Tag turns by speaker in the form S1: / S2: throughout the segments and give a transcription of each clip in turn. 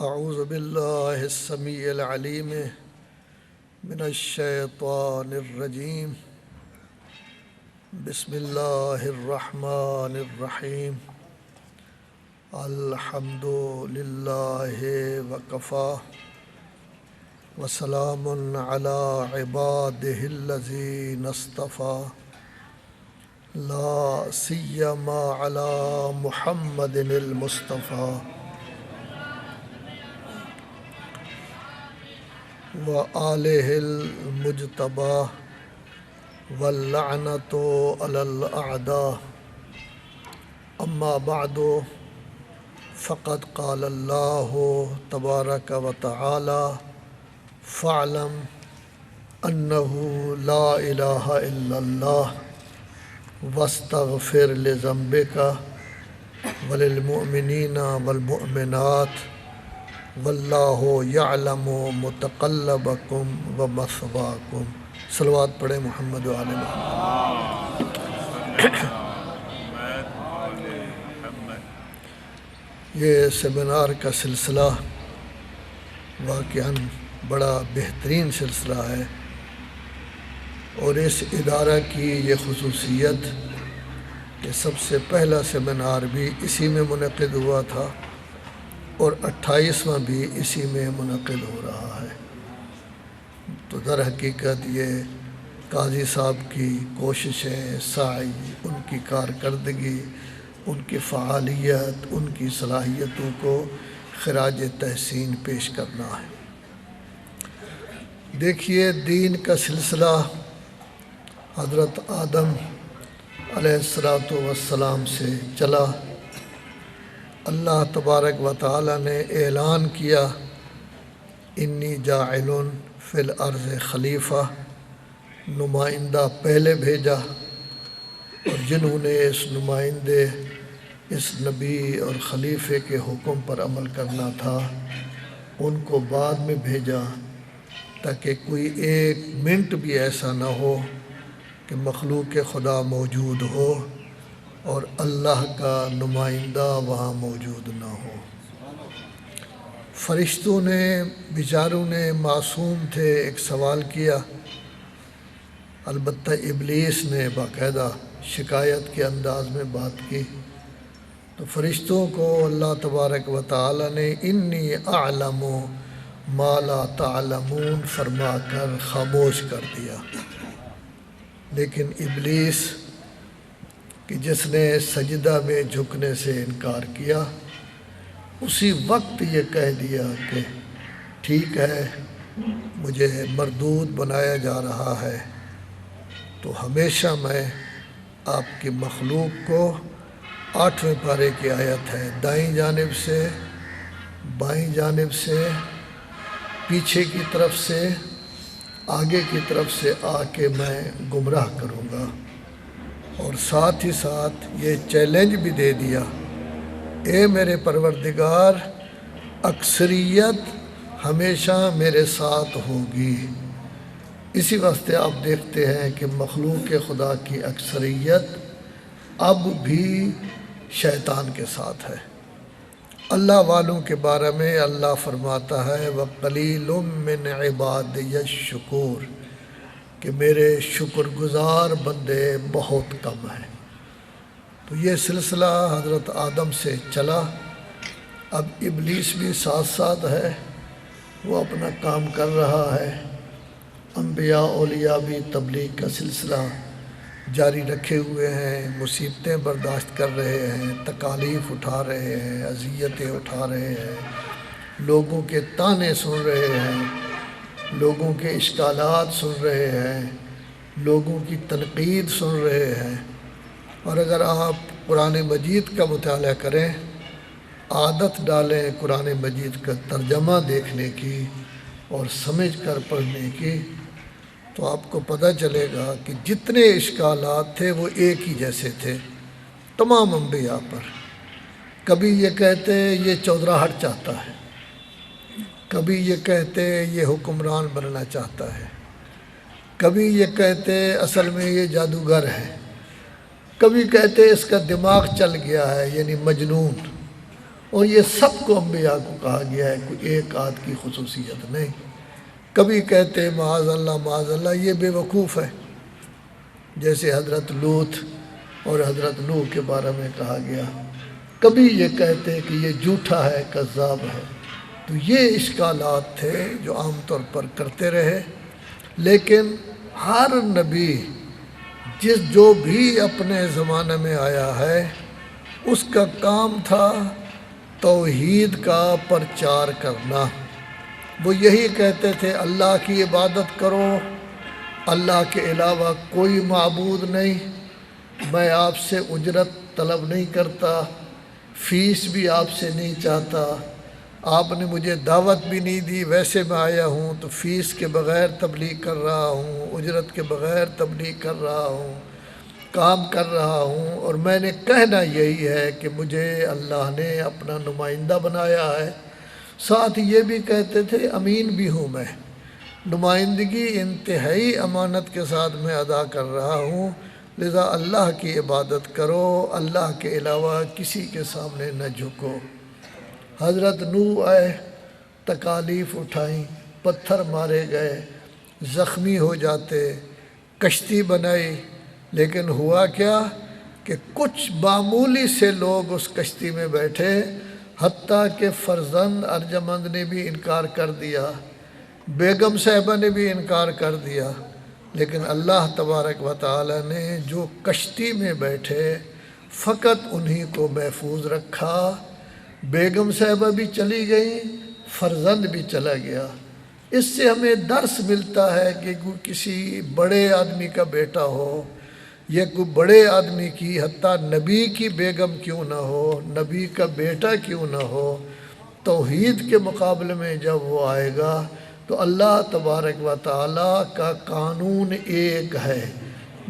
S1: اعوذ باللہ السمیع العلیم من الشیطان الرجیم بسم اللہ الرحمن الرحیم الحمد للہ وکفی وسلام علی عبادہ الذین اصطفی لا سیما علی محمد المصطفی وآلہ المجتبی واللعنۃ علی الاعداء اما بعد فقد قال اللہ تبارک و تعالی فاعلم انہ لا الہ الا اللہ واستغفر لذنبک وللمؤمنین والمؤمنات واللہ یعلم متقلبکم ومثواکم۔ صلوات پڑھیں محمد و آل محمد۔ یہ سیمینار کا سلسلہ واقعاً بڑا بہترین سلسلہ ہے، اور اس ادارہ کی یہ خصوصیت کہ سب سے پہلا سیمینار بھی اسی میں منعقد ہوا تھا اور 28واں بھی اسی میں منعقد ہو رہا ہے۔ تو در حقیقت یہ قاضی صاحب کی کوششیں، سعی، ان کی کارکردگی، ان کی فعالیت، ان کی صلاحیتوں کو خراج تحسین پیش کرنا ہے۔ دیکھیے، دین کا سلسلہ حضرت آدم علیہ السلام سے چلا۔ اللہ تبارک و تعالی نے اعلان کیا، انی جاعل فی الارض خلیفہ، نمائندہ پہلے بھیجا، اور جنہوں نے اس نمائندے، اس نبی اور خلیفے کے حکم پر عمل کرنا تھا ان کو بعد میں بھیجا، تاکہ کوئی ایک منٹ بھی ایسا نہ ہو کہ مخلوق خدا موجود ہو اور اللہ کا نمائندہ وہاں موجود نہ ہو۔ فرشتوں نے، بیچاروں نے، معصوم تھے، ایک سوال کیا۔ البتہ ابلیس نے باقاعدہ شکایت کے انداز میں بات کی، تو فرشتوں کو اللہ تبارک و تعالی نے انی اعلم ما لا تعلمون فرما کر خاموش کر دیا۔ لیکن ابلیس کہ جس نے سجدہ میں جھکنے سے انکار کیا، اسی وقت یہ کہہ دیا کہ ٹھیک ہے، مجھے مردود بنایا جا رہا ہے، تو ہمیشہ میں آپ کی مخلوق کو 8ویں پارے کی آیت ہے، دائیں جانب سے، بائیں جانب سے، پیچھے کی طرف سے، آگے کی طرف سے آ کے میں گمراہ کروں گا، اور ساتھ ہی ساتھ یہ چیلنج بھی دے دیا، اے میرے پروردگار، اکثریت ہمیشہ میرے ساتھ ہوگی۔ اسی واسطے آپ دیکھتے ہیں کہ مخلوق خدا کی اکثریت اب بھی شیطان کے ساتھ ہے۔ اللہ والوں کے بارے میں اللہ فرماتا ہے وَقَلِيلٌ مِّنْ عِبَادِيَ الشُّكُورُ، کہ میرے شکر گزار بندے بہت کم ہیں۔ تو یہ سلسلہ حضرت آدم سے چلا، اب ابلیس بھی ساتھ ساتھ ہے، وہ اپنا کام کر رہا ہے۔ انبیاء اولیاء بھی تبلیغ کا سلسلہ جاری رکھے ہوئے ہیں، مصیبتیں برداشت کر رہے ہیں، تکالیف اٹھا رہے ہیں، اذیتیں اٹھا رہے ہیں، لوگوں کے طعنے سن رہے ہیں، لوگوں کے اشکالات سن رہے ہیں، لوگوں کی تنقید سن رہے ہیں۔ اور اگر آپ قرآن مجید کا مطالعہ کریں، عادت ڈالیں قرآن مجید کا ترجمہ دیکھنے کی اور سمجھ کر پڑھنے کی، تو آپ کو پتہ چلے گا کہ جتنے اشکالات تھے وہ ایک ہی جیسے تھے تمام انبیاء پر۔ کبھی یہ کہتے یہ چودراہٹ چاہتا ہے، کبھی یہ کہتے یہ حکمران بننا چاہتا ہے، کبھی یہ کہتے اصل میں یہ جادوگر ہے، کبھی کہتے اس کا دماغ چل گیا ہے، یعنی مجنون، اور یہ سب کو انبیاء کو کہا گیا ہے، کوئی ایک آدھ کی خصوصیت نہیں۔ کبھی کہتے ہیں معاذ اللہ، یہ بے وقوف ہے، جیسے حضرت لوط اور حضرت نوح کے بارے میں کہا گیا۔ کبھی یہ کہتے ہیں کہ یہ جھوٹا ہے، کذاب ہے۔ تو یہ اشکالات تھے جو عام طور پر کرتے رہے، لیکن ہر نبی جو بھی اپنے زمانے میں آیا ہے، اس کا کام تھا توحید کا پرچار کرنا۔ وہ یہی کہتے تھے اللہ کی عبادت کرو، اللہ کے علاوہ کوئی معبود نہیں، میں آپ سے اجرت طلب نہیں کرتا، فیس بھی آپ سے نہیں چاہتا، آپ نے مجھے دعوت بھی نہیں دی، ویسے میں آیا ہوں تو فیس کے بغیر تبلیغ کر رہا ہوں، اجرت کے بغیر تبلیغ کر رہا ہوں، کام کر رہا ہوں، اور میں نے کہنا یہی ہے کہ مجھے اللہ نے اپنا نمائندہ بنایا ہے۔ ساتھ یہ بھی کہتے تھے امین بھی ہوں میں، نمائندگی انتہائی امانت کے ساتھ میں ادا کر رہا ہوں، لذا اللہ کی عبادت کرو، اللہ کے علاوہ کسی کے سامنے نہ جھکو۔ حضرت نوح آئے، تکالیف اٹھائیں، پتھر مارے گئے، زخمی ہو جاتے، کشتی بنائی، لیکن ہوا کیا کہ کچھ معمولی سے لوگ اس کشتی میں بیٹھے، حتیٰ کہ فرزند ارجمند نے بھی انکار کر دیا، بیگم صاحبہ نے بھی انکار کر دیا، لیکن اللہ تبارک و تعالی نے جو کشتی میں بیٹھے فقط انہی کو محفوظ رکھا۔ بیگم صاحبہ بھی چلی گئی، فرزند بھی چلا گیا۔ اس سے ہمیں درس ملتا ہے کہ کسی بڑے آدمی کا بیٹا ہو یا کوئی بڑے آدمی کی، حتیٰ نبی کی بیگم کیوں نہ ہو، نبی کا بیٹا کیوں نہ ہو، توحید کے مقابلے میں جب وہ آئے گا تو اللہ تبارک و تعالیٰ کا قانون ایک ہے،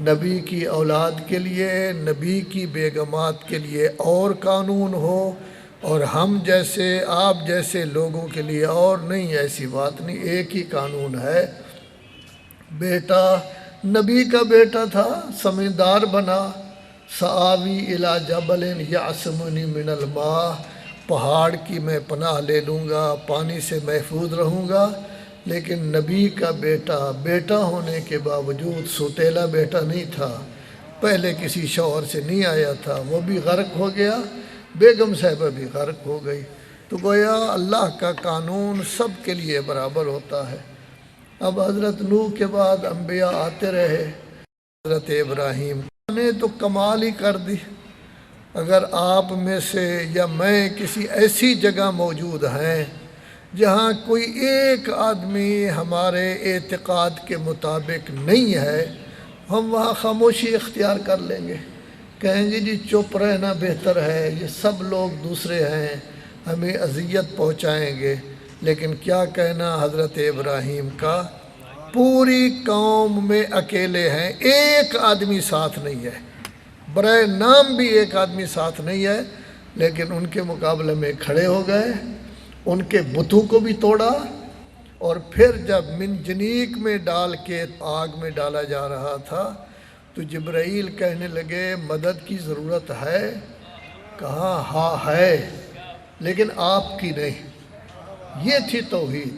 S1: نبی کی اولاد کے لیے، نبی کی بیگمات کے لیے اور قانون ہو، اور ہم جیسے آپ جیسے لوگوں کے لیے اور نہیں، ایسی بات نہیں، ایک ہی قانون ہے۔ بیٹا نبی کا بیٹا تھا، سمندار بنا، سآوی الی جبل یعصمنی من الماء، پہاڑ کی میں پناہ لے لوں گا، پانی سے محفوظ رہوں گا، لیکن نبی کا بیٹا ہونے کے باوجود سوتیلا بیٹا نہیں تھا، پہلے کسی شوہر سے نہیں آیا تھا، وہ بھی غرق ہو گیا، بیگم صاحبہ بھی غرق ہو گئی۔ تو گویا اللہ کا قانون سب کے لیے برابر ہوتا ہے۔ اب حضرت نوح کے بعد انبیاء آتے رہے، حضرت ابراہیم نے تو کمال ہی کر دی۔ اگر آپ میں سے یا میں کسی ایسی جگہ موجود ہیں جہاں کوئی ایک آدمی ہمارے اعتقاد کے مطابق نہیں ہے، ہم وہاں خاموشی اختیار کر لیں گے، کہیں گے جی چپ رہنا بہتر ہے، یہ سب لوگ دوسرے ہیں، ہمیں اذیت پہنچائیں گے۔ لیکن کیا کہنا حضرت ابراہیم کا، پوری قوم میں اکیلے ہیں، ایک آدمی ساتھ نہیں ہے، برائے نام بھی ایک آدمی ساتھ نہیں ہے، لیکن ان کے مقابلے میں کھڑے ہو گئے، ان کے بتوں کو بھی توڑا، اور پھر جب منجنیق میں ڈال کے آگ میں ڈالا جا رہا تھا تو جبرائیل کہنے لگے مدد کی ضرورت ہے، کہا ہاں ہے، لیکن آپ کی نہیں۔ یہ تھی توحید،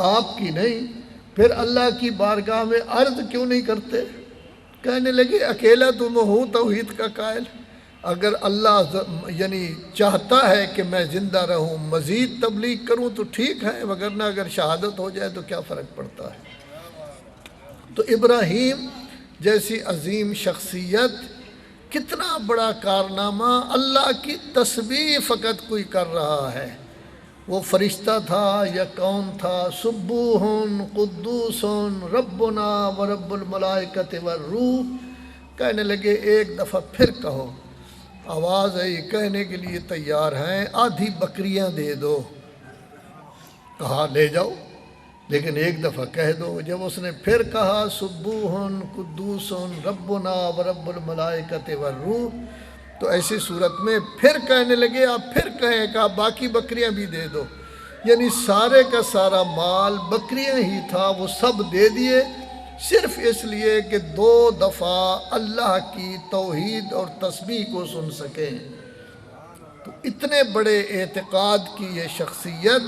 S1: آپ کی نہیں۔ پھر اللہ کی بارگاہ میں عرض کیوں نہیں کرتے؟ کہنے لگے اکیلا تم ہوں توحید کا قائل، اگر اللہ یعنی چاہتا ہے کہ میں زندہ رہوں، مزید تبلیغ کروں تو ٹھیک ہے، وگرنہ اگر شہادت ہو جائے تو کیا فرق پڑتا ہے۔ تو ابراہیم جیسی عظیم شخصیت، کتنا بڑا کارنامہ، اللہ کی تسبیح فقط کوئی کر رہا ہے، وہ فرشتہ تھا یا کون تھا، سبوح قدوس ربنا ورب الملائکۃ والروح، کہنے لگے ایک دفعہ پھر کہو، آواز آئی، کہنے کے لیے تیار ہیں، آدھی بکریاں دے دو، کہا لے جاؤ، لیکن ایک دفعہ کہہ دو۔ جب اس نے پھر کہا سبوح قدوس ربنا ورب الملائکۃ والروح، تو ایسی صورت میں پھر کہنے لگے آپ پھر کہیں، کہا باقی بکریاں بھی دے دو، یعنی سارے کا سارا مال بکریاں ہی تھا، وہ سب دے دیے، صرف اس لیے کہ 2 دفعہ اللہ کی توحید اور تسبیح کو سن سکیں۔ تو اتنے بڑے اعتقاد کی یہ شخصیت،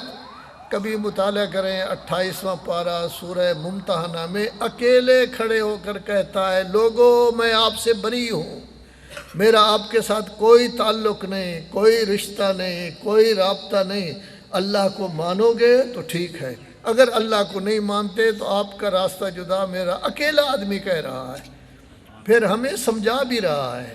S1: کبھی مطالعہ کریں 28واں پارہ سورہ ممتحنہ میں اکیلے کھڑے ہو کر کہتا ہے لوگو میں آپ سے بری ہوں، میرا آپ کے ساتھ کوئی تعلق نہیں، کوئی رشتہ نہیں، کوئی رابطہ نہیں، اللہ کو مانو گے تو ٹھیک ہے، اگر اللہ کو نہیں مانتے تو آپ کا راستہ جدا، میرا اکیلا آدمی کہہ رہا ہے۔ پھر ہمیں سمجھا بھی رہا ہے،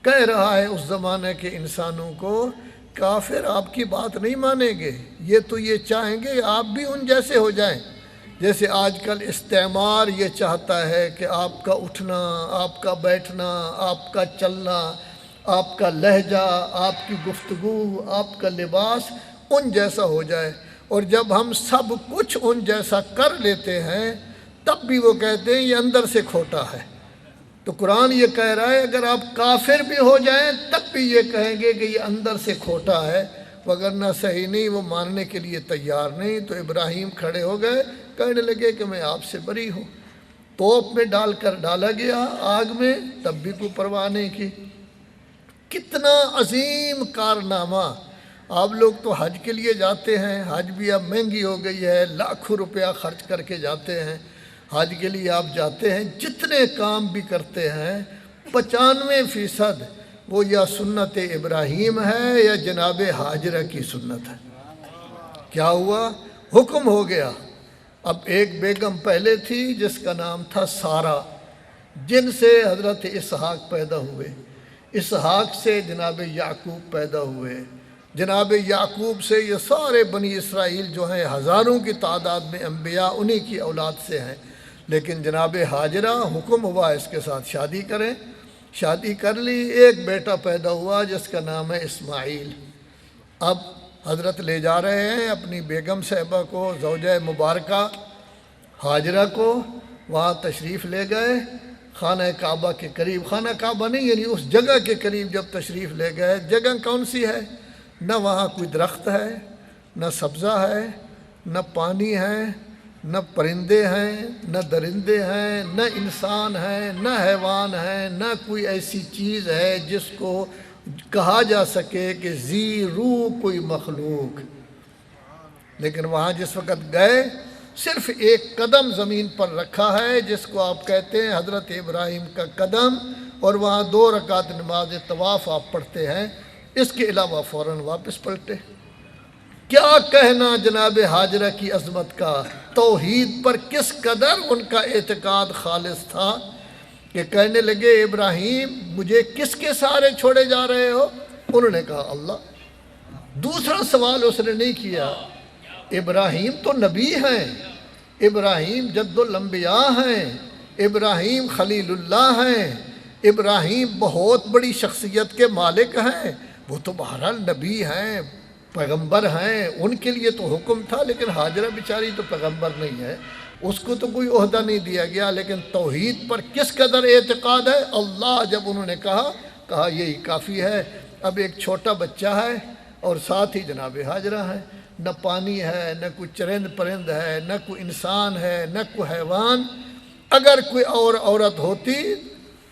S1: کہہ رہا ہے اس زمانے کے انسانوں کو کافر آپ کی بات نہیں مانیں گے، یہ تو یہ چاہیں گے آپ بھی ان جیسے ہو جائیں، جیسے آج کل استعمار یہ چاہتا ہے کہ آپ کا اٹھنا، آپ کا بیٹھنا، آپ کا چلنا، آپ کا لہجہ، آپ کی گفتگو، آپ کا لباس ان جیسا ہو جائے، اور جب ہم سب کچھ ان جیسا کر لیتے ہیں تب بھی وہ کہتے ہیں یہ اندر سے کھوٹا ہے۔ تو قرآن یہ کہہ رہا ہے اگر آپ کافر بھی ہو جائیں تب بھی یہ کہیں گے کہ یہ اندر سے کھوٹا ہے، وگرنہ صحیح نہیں، وہ ماننے کے لیے تیار نہیں۔ تو ابراہیم کھڑے ہو گئے، کہنے لگے کہ میں آپ سے بری ہوں۔ توپ میں ڈال کر ڈالا گیا آگ میں، تب بھی کوئی پرواہ نہیں کی۔ کتنا عظیم کارنامہ! آپ لوگ تو حج کے لیے جاتے ہیں، حج بھی اب مہنگی ہو گئی ہے، لاکھوں روپیہ خرچ کر کے جاتے ہیں، حج کے لیے آپ جاتے ہیں، جتنے کام بھی کرتے ہیں 95% وہ یا سنت ابراہیم ہے یا جناب ہاجرہ کی سنت ہے۔ کیا ہوا؟ حکم ہو گیا۔ اب ایک بیگم پہلے تھی جس کا نام تھا سارہ، جن سے حضرت اسحاق پیدا ہوئے، اسحاق سے جناب یعقوب پیدا ہوئے، جناب یعقوب سے یہ سارے بنی اسرائیل جو ہیں ہزاروں کی تعداد میں انبیاء انہی کی اولاد سے ہیں۔ لیکن جناب ہاجرہ حکم ہوا اس کے ساتھ شادی کریں، شادی کر لی، ایک بیٹا پیدا ہوا جس کا نام ہے اسماعیل۔ اب حضرت لے جا رہے ہیں اپنی بیگم صاحبہ کو، زوجہ مبارکہ ہاجرہ کو، وہاں تشریف لے گئے خانہ کعبہ کے قریب، خانہ کعبہ نہیں یعنی اس جگہ کے قریب جب تشریف لے گئے، جگہ کون سی ہے؟ نہ وہاں کوئی درخت ہے، نہ سبزہ ہے، نہ پانی ہے، نہ پرندے ہیں، نہ درندے ہیں، نہ انسان ہیں، نہ حیوان ہیں، نہ کوئی ایسی چیز ہے جس کو کہا جا سکے کہ ذی روح کوئی مخلوق۔ لیکن وہاں جس وقت گئے صرف ایک قدم زمین پر رکھا ہے جس کو آپ کہتے ہیں حضرت ابراہیم کا قدم، اور وہاں 2 رکعت نماز طواف آپ پڑھتے ہیں، اس کے علاوہ فوراً واپس پلٹے۔ کیا کہنا جناب ہاجرہ کی عظمت کا، توحید پر کس قدر ان کا اعتقاد خالص تھا کہ کہنے لگے ابراہیم مجھے کس کے سہارے چھوڑے جا رہے ہو؟ انہوں نے کہا اللہ۔ دوسرا سوال اس نے نہیں کیا، ابراہیم تو نبی ہیں، ابراہیم جد الانبیاء ہیں، ابراہیم خلیل اللہ ہیں، ابراہیم بہت بڑی شخصیت کے مالک ہیں، وہ تو بہرحال نبی ہیں، پیغمبر ہیں، ان کے لیے تو حکم تھا، لیکن ہاجرہ بیچاری تو پیغمبر نہیں ہے، اس کو تو کوئی عہدہ نہیں دیا گیا، لیکن توحید پر کس قدر اعتقاد ہے؟ اللہ جب انہوں نے کہا یہی کافی ہے۔ اب ایک چھوٹا بچہ ہے اور ساتھ ہی جناب ہاجرہ ہے، نہ پانی ہے، نہ کوئی چرند پرند ہے، نہ کوئی انسان ہے، نہ کوئی حیوان۔ اگر کوئی اور عورت ہوتی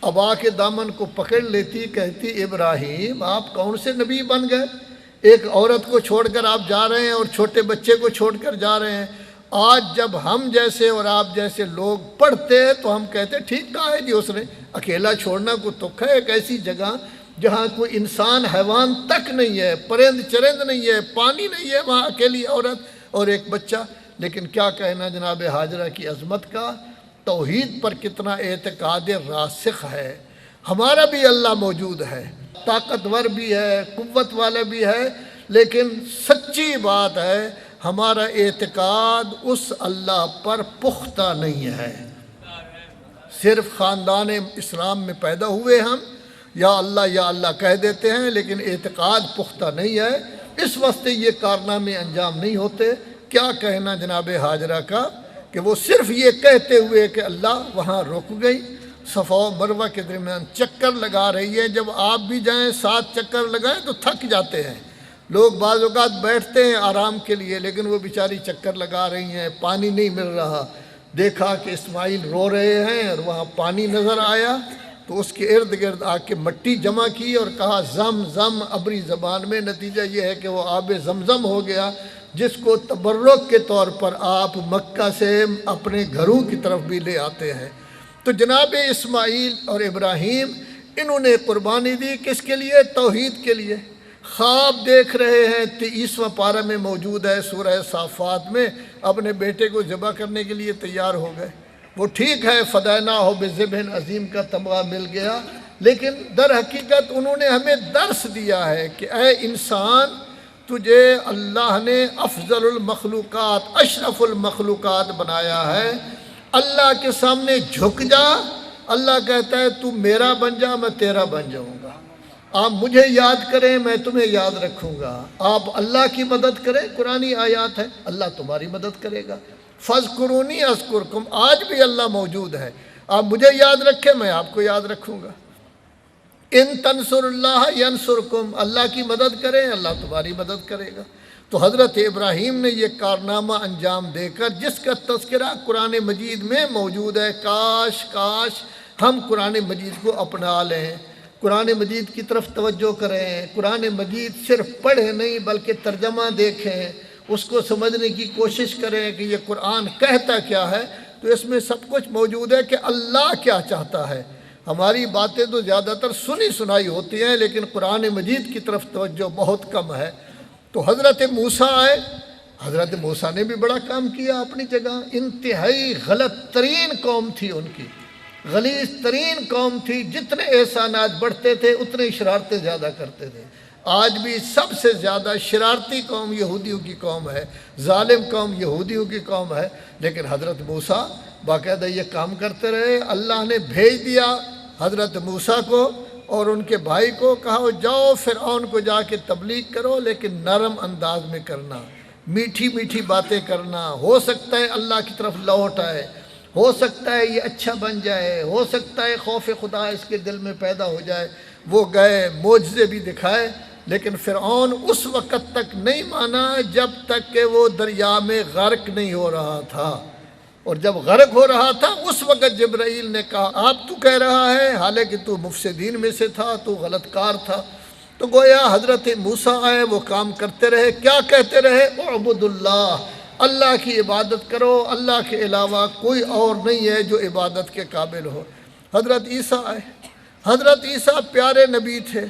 S1: ابا کے دامن کو پکڑ لیتی، کہتی ابراہیم آپ کون سے نبی بن گئے؟ ایک عورت کو چھوڑ کر آپ جا رہے ہیں اور چھوٹے بچے کو چھوڑ کر جا رہے ہیں۔ آج جب ہم جیسے اور آپ جیسے لوگ پڑھتے تو ہم کہتے ٹھیک کہا ہے جی اس نے، اکیلا چھوڑنا کو تک ہے، ایک ایسی جگہ جہاں کوئی انسان حیوان تک نہیں ہے، پرند چرند نہیں ہے، پانی نہیں ہے، وہاں اکیلی عورت اور ایک بچہ۔ لیکن کیا کہنا جناب ہاجرہ کی عظمت کا، توحید پر کتنا اعتقاد راسخ ہے۔ ہمارا بھی اللہ موجود ہے، طاقتور بھی ہے، قوت والا بھی ہے، لیکن سچی بات ہے ہمارا اعتقاد اس اللہ پر پختہ نہیں ہے۔ صرف خاندان اسلام میں پیدا ہوئے ہم، یا اللہ کہہ دیتے ہیں، لیکن اعتقاد پختہ نہیں ہے، اس واسطے یہ کارنامے انجام نہیں ہوتے۔ کیا کہنا جناب ہاجرہ کا کہ وہ صرف یہ کہتے ہوئے کہ اللہ وہاں رک گئی، صفا و مروہ کے درمیان چکر لگا رہی ہے۔ جب آپ بھی جائیں 7 چکر لگائیں تو تھک جاتے ہیں لوگ، بعض اوقات بیٹھتے ہیں آرام کے لیے، لیکن وہ بیچاری چکر لگا رہی ہیں، پانی نہیں مل رہا۔ دیکھا کہ اسماعیل رو رہے ہیں اور وہاں پانی نظر آیا، تو اس کے ارد گرد آ کے مٹی جمع کی اور کہا زم زم عبری زبان میں. نتیجہ یہ ہے کہ وہ آب زمزم ہو گیا، جس کو تبرک کے طور پر آپ مکہ سے اپنے گھروں کی طرف بھی لے آتے ہیں. تو جناب اسماعیل اور ابراہیم انہوں نے قربانی دی کس کے لیے؟ توحید کے لیے. خواب دیکھ رہے ہیں، 23واں پارہ میں موجود ہے سورہ صافات میں، اپنے بیٹے کو ذبح کرنے کے لیے تیار ہو گئے. وہ ٹھیک ہے فدیناہ بذبح عظیم کا تمغہ مل گیا، لیکن در حقیقت انہوں نے ہمیں درس دیا ہے کہ اے انسان، تجھے اللہ نے افضل المخلوقات، اشرف المخلوقات بنایا ہے. اللہ کے سامنے جھک جا. اللہ کہتا ہے تو میرا بن جا، میں تیرا بن جاؤں گا. آپ مجھے یاد کریں، میں تمہیں یاد رکھوں گا. آپ اللہ کی مدد کریں، قرآنی آیات ہے، اللہ تمہاری مدد کرے گا. فاذکرونی اذکرکم، آج بھی اللہ موجود ہے. آپ مجھے یاد رکھیں، میں آپ کو یاد رکھوں گا. ان تنصر اللہ ینصرکم، اللہ کی مدد کریں، اللہ تمہاری مدد کرے گا. تو حضرت ابراہیم نے یہ کارنامہ انجام دے کر، جس کا تذکرہ قرآن مجید میں موجود ہے، کاش ہم قرآن مجید کو اپنا لیں، قرآن مجید کی طرف توجہ کریں. قرآن مجید صرف پڑھیں نہیں بلکہ ترجمہ دیکھیں، اس کو سمجھنے کی کوشش کریں کہ یہ قرآن کہتا کیا ہے. تو اس میں سب کچھ موجود ہے کہ اللہ کیا چاہتا ہے. ہماری باتیں تو زیادہ تر سنی سنائی ہوتی ہیں، لیکن قرآن مجید کی طرف توجہ بہت کم ہے. تو حضرت موسیٰ آئے. حضرت موسیٰ نے بھی بڑا کام کیا اپنی جگہ. انتہائی غلط ترین قوم تھی ان کی، غلیظ ترین قوم تھی. جتنے احسانات بڑھتے تھے اتنے شرارتیں زیادہ کرتے تھے. آج بھی سب سے زیادہ شرارتی قوم یہودیوں کی قوم ہے، ظالم قوم یہودیوں کی قوم ہے. لیکن حضرت موسیٰ باقاعدہ یہ کام کرتے رہے. اللہ نے بھیج دیا حضرت موسیٰ کو اور ان کے بھائی کو، کہا جاؤ فرعون کو جا کے تبلیغ کرو، لیکن نرم انداز میں کرنا، میٹھی میٹھی باتیں کرنا. ہو سکتا ہے اللہ کی طرف لوٹ آئے، ہو سکتا ہے یہ اچھا بن جائے، ہو سکتا ہے خوف خدا اس کے دل میں پیدا ہو جائے. وہ گئے، معجزے بھی دکھائے، لیکن فرعون اس وقت تک نہیں مانا جب تک کہ وہ دریا میں غرق نہیں ہو رہا تھا. اور جب غرق ہو رہا تھا اس وقت جبرائیل نے کہا آپ تو کہہ رہا ہے، حالانکہ تو مفسدین میں سے تھا، تو غلط کار تھا. تو گویا حضرت موسیٰ آئے، وہ کام کرتے رہے. کیا کہتے رہے؟ اعبد اللہ، اللہ کی عبادت کرو، اللہ کے علاوہ کوئی اور نہیں ہے جو عبادت کے قابل ہو. حضرت عیسیٰ آئے. حضرت عیسیٰ پیارے نبی تھے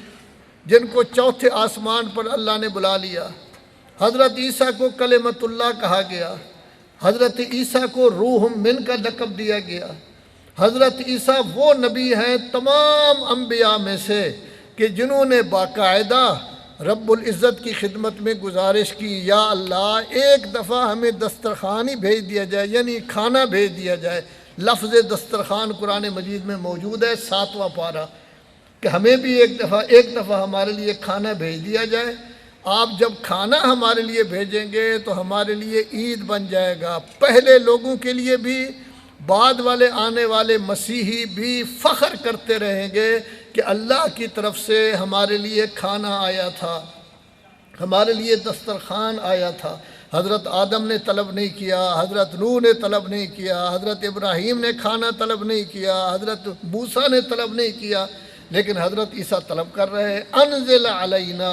S1: جن کو چوتھے آسمان پر اللہ نے بلا لیا. حضرت عیسیٰ کو کلمۃ اللہ کہا گیا. حضرت عیسیٰ کو روح من کا لقب دیا گیا. حضرت عیسیٰ وہ نبی ہیں تمام انبیاء میں سے کہ جنہوں نے باقاعدہ رب العزت کی خدمت میں گزارش کی، یا اللہ ایک دفعہ ہمیں دسترخوان ہی بھیج دیا جائے، یعنی کھانا بھیج دیا جائے. لفظ دسترخوان قرآن مجید میں موجود ہے 7واں پارہ، کہ ہمیں بھی ایک دفعہ ہمارے لیے کھانا بھیج دیا جائے. آپ جب کھانا ہمارے لیے بھیجیں گے تو ہمارے لیے عید بن جائے گا. پہلے لوگوں کے لیے بھی، بعد والے آنے والے مسیحی بھی فخر کرتے رہیں گے کہ اللہ کی طرف سے ہمارے لیے کھانا آیا تھا، ہمارے لیے دسترخوان آیا تھا. حضرت آدم نے طلب نہیں کیا، حضرت نوح نے طلب نہیں کیا، حضرت ابراہیم نے کھانا طلب نہیں کیا، حضرت موسیٰ نے طلب نہیں کیا، لیکن حضرت عیسیٰ طلب کر رہے ہیں. انزل علینا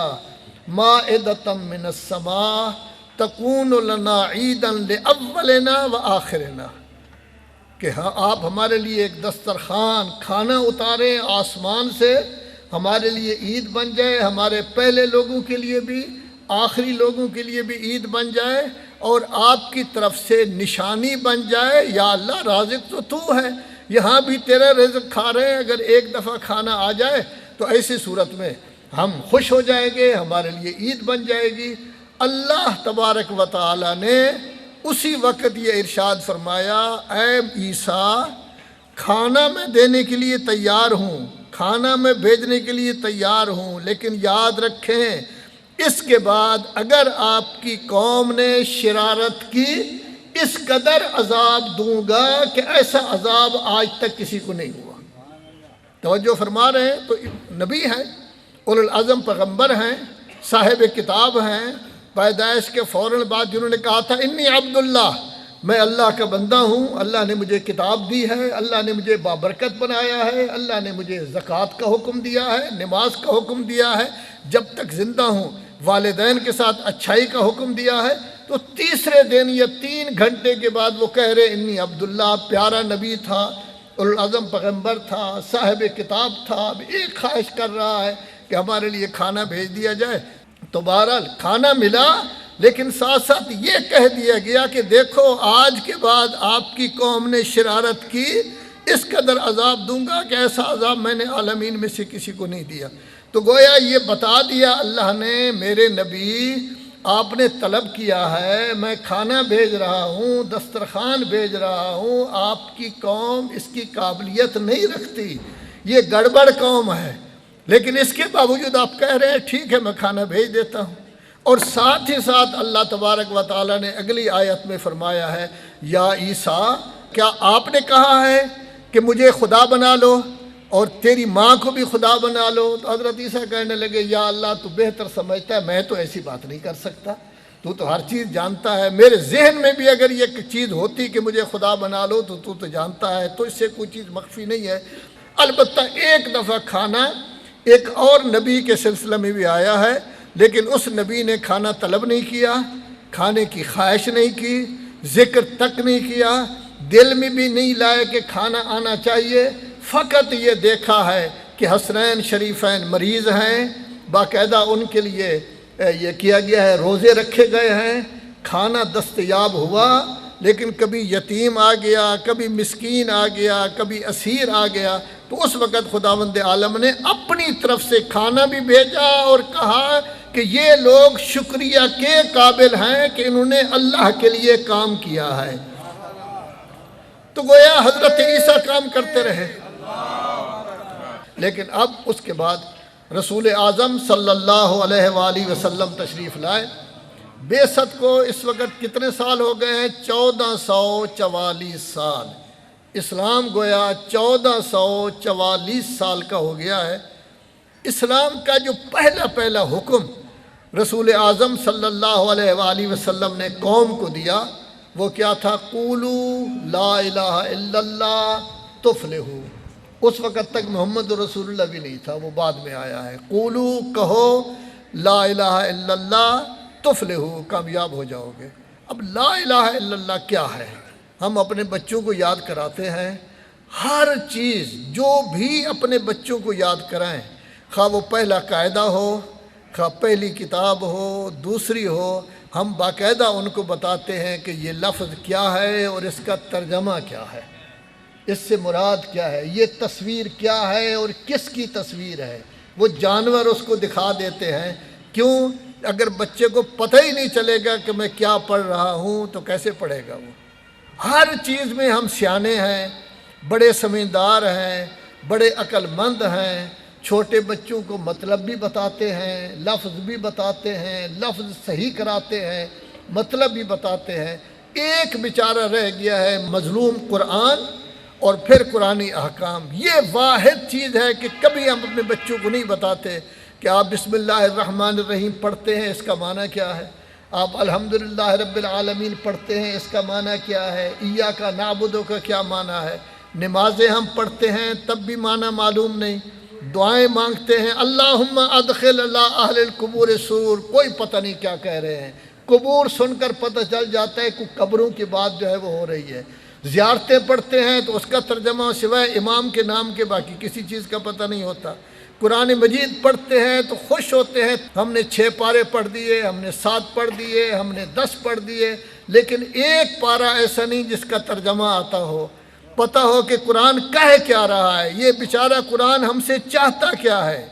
S1: مائدۃ من السماء تکون لنا عیدا لاولنا وآخرنا، کہ ہاں آپ ہمارے لیے ایک دسترخوان کھانا اتاریں آسمان سے، ہمارے لیے عید بن جائے، ہمارے پہلے لوگوں کے لیے بھی، آخری لوگوں کے لیے بھی عید بن جائے، اور آپ کی طرف سے نشانی بن جائے. یا اللہ رازق تو ہے، یہاں بھی تیرا رزق کھا رہے ہیں، اگر ایک دفعہ کھانا آ جائے تو ایسی صورت میں ہم خوش ہو جائیں گے، ہمارے لیے عید بن جائے گی. اللہ تبارک و تعالی نے اسی وقت یہ ارشاد فرمایا، اے عیسیٰ کھانا میں دینے کے لیے تیار ہوں، کھانا میں بھیجنے کے لیے تیار ہوں، لیکن یاد رکھیں اس کے بعد اگر آپ کی قوم نے شرارت کی اس قدر عذاب دوں گا کہ ایسا عذاب آج تک کسی کو نہیں ہوا. توجہ فرما رہے ہیں. تو نبی ہیں، اولو العزم پیغمبر ہیں، صاحب کتاب ہیں. پیدائش کے فوراً بعد جنہوں نے کہا تھا انی عبداللہ، میں اللہ کا بندہ ہوں، اللہ نے مجھے کتاب دی ہے، اللہ نے مجھے بابرکت بنایا ہے، اللہ نے مجھے زکوٰۃ کا حکم دیا ہے، نماز کا حکم دیا ہے، جب تک زندہ ہوں والدین کے ساتھ اچھائی کا حکم دیا ہے۔ تو تیسرے دن یا 3 گھنٹے کے بعد وہ کہہ رہے انی عبداللہ، پیارا نبی تھا، اولوالعزم پیغمبر تھا، صاحب کتاب تھا، اب ایک خواہش کر رہا ہے کہ ہمارے لیے کھانا بھیج دیا جائے۔ تو بہرحال کھانا ملا، لیکن ساتھ ساتھ یہ کہہ دیا گیا کہ دیکھو آج کے بعد آپ کی قوم نے شرارت کی، اس قدر عذاب دوں گا کہ ایسا عذاب میں نے عالمین میں سے کسی کو نہیں دیا۔ تو گویا یہ بتا دیا اللہ نے، میرے نبی آپ نے طلب کیا ہے، میں کھانا بھیج رہا ہوں، دسترخوان بھیج رہا ہوں، آپ کی قوم اس کی قابلیت نہیں رکھتی، یہ گڑبڑ قوم ہے، لیکن اس کے باوجود آپ کہہ رہے ہیں ٹھیک ہے میں کھانا بھیج دیتا ہوں۔ اور ساتھ ہی ساتھ اللہ تبارک و تعالیٰ نے اگلی آیت میں فرمایا ہے یا عیسیٰ، کیا آپ نے کہا ہے کہ مجھے خدا بنا لو اور تیری ماں کو بھی خدا بنا لو؟ تو حضرت عیسیٰ کہنے لگے یا اللہ تو بہتر سمجھتا ہے، میں تو ایسی بات نہیں کر سکتا، تو ہر چیز جانتا ہے، میرے ذہن میں بھی اگر یہ چیز ہوتی کہ مجھے خدا بنا لو تو جانتا ہے، تو اس سے کوئی چیز مخفی نہیں ہے۔ البتہ ایک دفعہ کھانا ایک اور نبی کے سلسلے میں بھی آیا ہے، لیکن اس نبی نے کھانا طلب نہیں کیا، کھانے کی خواہش نہیں کی، ذکر تک نہیں کیا، دل میں بھی نہیں لائے کہ کھانا آنا چاہیے، فقط یہ دیکھا ہے کہ حسنین شریفین مریض ہیں، باقاعدہ ان کے لیے یہ کیا گیا ہے، روزے رکھے گئے ہیں، کھانا دستیاب ہوا، لیکن کبھی یتیم آ گیا، کبھی مسکین آ گیا، کبھی اسیر آ گیا، تو اس وقت خداوند عالم نے اپنی طرف سے کھانا بھی بھیجا اور کہا کہ یہ لوگ شکریہ کے قابل ہیں کہ انہوں نے اللہ کے لیے کام کیا ہے۔ تو گویا حضرت عیسیٰ کام کرتے رہے، لیکن اب اس کے بعد رسول اعظم صلی اللہ علیہ وآلہ وسلم تشریف لائے۔ بعثت کو اس وقت کتنے سال ہو گئے ہیں؟ 1444 سال۔ اسلام گویا 1444 سال کا ہو گیا ہے۔ اسلام کا جو پہلا حکم رسول اعظم صلی اللہ علیہ وآلہ وسلم نے قوم کو دیا وہ کیا تھا؟ قولو لا الہ الا اللہ تفلحو۔ اس وقت تک محمد رسول اللہ بھی نہیں تھا، وہ بعد میں آیا ہے۔ قولو، کہو، لا الہ الا اللہ تفلحو، کامیاب ہو جاؤ گے۔ اب لا الہ الا اللہ کیا ہے؟ ہم اپنے بچوں کو یاد کراتے ہیں، ہر چیز جو بھی اپنے بچوں کو یاد کرائیں، خواہ وہ پہلا قاعدہ ہو، خواہ پہلی کتاب ہو، دوسری ہو، ہم باقاعدہ ان کو بتاتے ہیں کہ یہ لفظ کیا ہے اور اس کا ترجمہ کیا ہے، اس سے مراد کیا ہے، یہ تصویر کیا ہے اور کس کی تصویر ہے۔ وہ جانور اس کو دکھا دیتے ہیں۔ کیوں؟ اگر بچے کو پتہ ہی نہیں چلے گا کہ میں کیا پڑھ رہا ہوں تو کیسے پڑھے گا وہ؟ ہر چیز میں ہم سیانے ہیں، بڑے سمجھدار ہیں، بڑے عقل مند ہیں، چھوٹے بچوں کو مطلب بھی بتاتے ہیں، لفظ بھی بتاتے ہیں، لفظ صحیح کراتے ہیں، مطلب بھی بتاتے ہیں۔ ایک بیچارہ رہ گیا ہے مظلوم، قرآن اور پھر قرآنی احکام۔ یہ واحد چیز ہے کہ کبھی ہم اپنے بچوں کو نہیں بتاتے کہ آپ بسم اللہ الرحمن الرحیم پڑھتے ہیں، اس کا معنی کیا ہے؟ آپ الحمدللہ رب العالمین پڑھتے ہیں، اس کا معنی کیا ہے؟ ایاک نعبد کا کیا معنی ہے؟ نمازیں ہم پڑھتے ہیں تب بھی معنی معلوم نہیں، دعائیں مانگتے ہیں اللہم ادخل اللہ اہل القبور سرور، کوئی پتہ نہیں کیا کہہ رہے ہیں۔ قبور سن کر پتہ چل جاتا ہے کہ قبروں کی بات جو ہے وہ ہو رہی ہے۔ زیارتیں پڑھتے ہیں تو اس کا ترجمہ سوائے امام کے نام کے باقی کسی چیز کا پتہ نہیں ہوتا۔ قرآن مجید پڑھتے ہیں تو خوش ہوتے ہیں، ہم نے 6 پارے پڑھ دیے، ہم نے 7 پڑھ دیے، ہم نے 10 پڑھ دیے، لیکن ایک پارہ ایسا نہیں جس کا ترجمہ آتا ہو، پتہ ہو کہ قرآن کہہ کیا رہا ہے، یہ بیچارہ قرآن ہم سے چاہتا کیا ہے،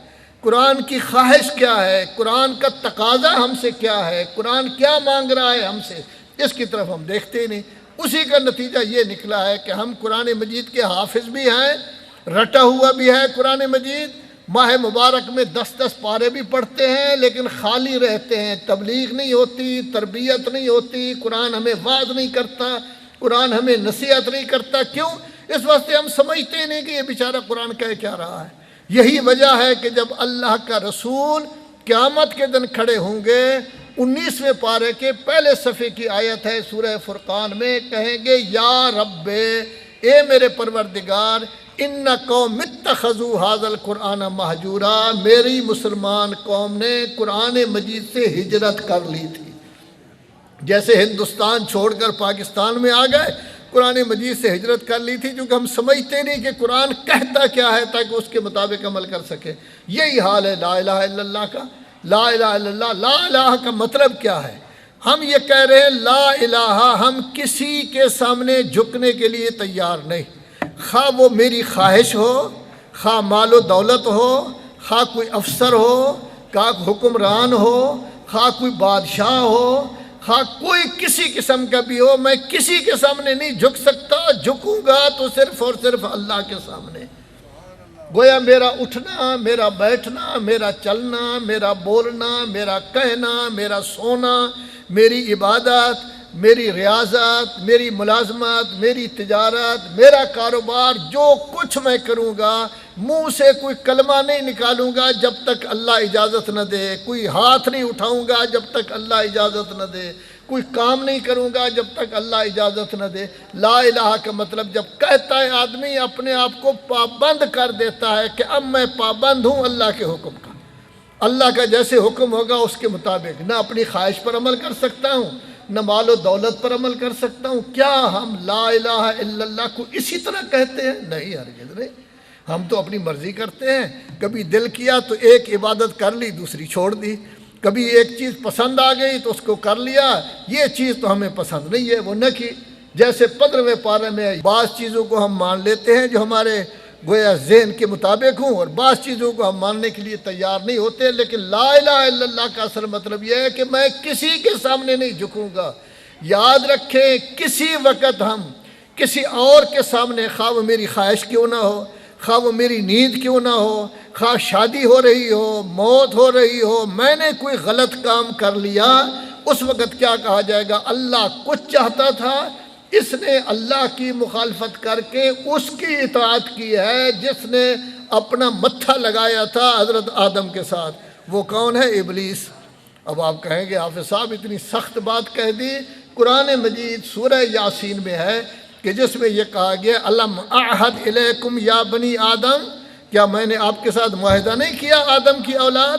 S1: قرآن کی خواہش کیا ہے، قرآن کا تقاضا ہم سے کیا ہے، قرآن کیا مانگ رہا ہے ہم سے، اس کی طرف ہم دیکھتے ہی نہیں۔ اسی کا نتیجہ یہ نکلا ہے کہ ہم قرآن مجید کے حافظ بھی ہیں، رٹا ہوا بھی ہے قرآن مجید، ماہ مبارک میں 10 پارے بھی پڑھتے ہیں، لیکن خالی رہتے ہیں، تبلیغ نہیں ہوتی، تربیت نہیں ہوتی، قرآن ہمیں وعظ نہیں کرتا، قرآن ہمیں نصیحت نہیں کرتا۔ کیوں؟ اس واسطے ہم سمجھتے ہی نہیں کہ یہ بیچارہ قرآن کہہ کیا رہا ہے۔ یہی وجہ ہے کہ جب اللہ کا رسول قیامت کے دن کھڑے ہوں گے 19ویں پارے کے پہلے صفحے کی آیت ہے سورہ فرقان میں، کہیں گے یا رب، اے میرے پروردگار، ان قوم اتخذوا ھذا القرآن مہجورا، میری مسلمان قوم نے قرآن مجید سے ہجرت کر لی تھی۔ جیسے ہندوستان چھوڑ کر پاکستان میں آ گئے، قرآن مجید سے ہجرت کر لی تھی، کیونکہ ہم سمجھتے نہیں کہ قرآن کہتا کیا ہے تاکہ اس کے مطابق عمل کر سکے۔ یہی حال ہے لا الہ الا اللہ کا۔ لا الہ الا اللہ، لا الہ کا مطلب کیا ہے؟ ہم یہ کہہ رہے ہیں لا الہ، ہم کسی کے سامنے جھکنے کے لیے تیار نہیں، خواہ وہ میری خواہش ہو، خواہ مال و دولت ہو، خواہ کوئی افسر ہو، خواہ حکمران ہو، خواہ کوئی بادشاہ ہو، خواہ کوئی کسی قسم کا بھی ہو، میں کسی کے سامنے نہیں جھک سکتا، جھکوں گا تو صرف اور صرف اللہ کے سامنے۔ گویا میرا اٹھنا، میرا بیٹھنا، میرا چلنا، میرا بولنا، میرا کہنا، میرا سونا، میری عبادت، میری ریاضت، میری ملازمت، میری تجارت، میرا کاروبار، جو کچھ میں کروں گا، منہ سے کوئی کلمہ نہیں نکالوں گا جب تک اللہ اجازت نہ دے، کوئی ہاتھ نہیں اٹھاؤں گا جب تک اللہ اجازت نہ دے، کوئی کام نہیں کروں گا جب تک اللہ اجازت نہ دے۔ لا الہ کا مطلب جب کہتا ہے آدمی، اپنے آپ کو پابند کر دیتا ہے کہ اب میں پابند ہوں اللہ کے حکم کا، اللہ کا جیسے حکم ہوگا اس کے مطابق، نہ اپنی خواہش پر عمل کر سکتا ہوں، نہ مال و دولت پر عمل کر سکتا ہوں۔ کیا ہم لا الہ الا اللہ کو اسی طرح کہتے ہیں؟ نہیں، ہرگز نہیں۔ ہم تو اپنی مرضی کرتے ہیں، کبھی دل کیا تو ایک عبادت کر لی، دوسری چھوڑ دی، کبھی ایک چیز پسند آ گئی تو اس کو کر لیا، یہ چیز تو ہمیں پسند نہیں ہے، وہ نہ کی۔ جیسے 15ویں پارے میں بعض چیزوں کو ہم مان لیتے ہیں جو ہمارے گویا ذہن کے مطابق ہوں، اور بعض چیزوں کو ہم ماننے کے لیے تیار نہیں ہوتے، لیکن لا الہ الا اللہ کا اصل مطلب یہ ہے کہ میں کسی کے سامنے نہیں جھکوں گا۔ یاد رکھیں، کسی وقت ہم کسی اور کے سامنے، خواہ وہ میری خواہش کیوں نہ ہو، خواہ وہ میری نیند کیوں نہ ہو، خواہ شادی ہو رہی ہو، موت ہو رہی ہو، میں نے کوئی غلط کام کر لیا، اس وقت کیا کہا جائے گا؟ اللہ کچھ چاہتا تھا، اس نے اللہ کی مخالفت کر کے اس کی اطاعت کی ہے جس نے اپنا متھا لگایا تھا حضرت آدم کے ساتھ۔ وہ کون ہے؟ ابلیس۔ اب آپ کہیں گے حافظ صاحب اتنی سخت بات کہہ دی۔ قرآن مجید سورہ یاسین میں ہے کہ جس میں یہ کہا گیا الم اعہد الیکم یا بنی آدم، کیا میں نے آپ کے ساتھ معاہدہ نہیں کیا آدم کی اولاد،